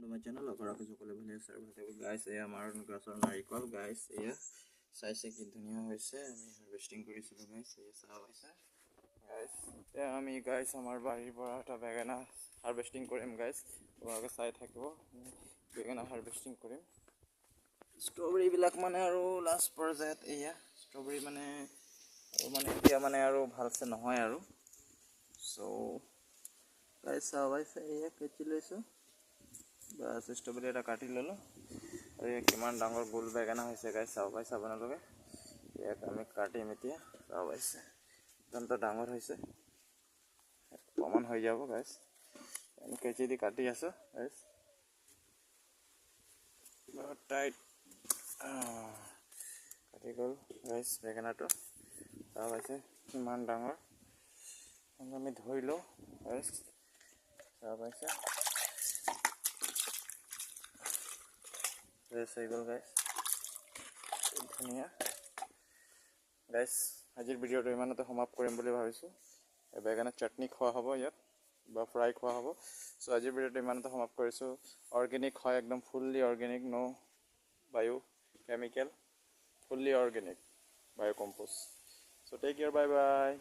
to my channel. Guys, আমাৰ গছৰ নাৰিকল guys, চাইছে কি ধুনীয়া হৈছে। আমি হাৰভেষ্টিং কৰিছিলো guys, চাহ হৈছে guys। আমি guys আমাৰ বাৰীৰ পৰা এটা বেঙেনা হাৰভেষ্টিং কৰিম guys। তোমালোকে চাই থাকিব, বেঙেনা হাৰভেষ্টিং কৰিম। ষ্ট্ৰবেৰী বিলাক মানে আৰু লাষ্ট পৰ্যায়ত ষ্ট্ৰবেৰী মানে এতিয়া মানে আৰু ভালছে নহয় আৰু। সো গাইস চাও গাইস কেচি লৈছো বাস ষ্ট্ৰবেৰী এটা কাটি ললো আৰু কিমান ডাঙৰ গোল বেঙেনা হৈছে গাইস চাও গাইস আপোনালোকে ইয়াক আমি কাটিম এতিয়া চাও গাইস একদম ডাঙৰ হৈছে কমন হৈ যাব গাইস আমি কেচি দি কাটি আছো গাইস বহুত টাইট কাটি গল গাইস বেঙেনাটো চাও গাইস কিমান ডাঙৰ আমি ধুই লো গাইস চাও গাইস হৈ গ'ল গাইস ধুনীয়া গাইস আজিৰ ভিডিঅ'টো ইমানতে সমাপ্ত কৰিম বুলি ভাবিছো বেঙেনা চাটনি খোৱা হ'ব ইয়াত বা ফ্ৰাই খোৱা হ'ব সো আজিৰ ভিডিঅ'টো ইমানতে সমাপ্ত কৰিছো অৰ্গেনিক হয় একদম fully organic no bio chemical fully organic bio compost so take care bye বাই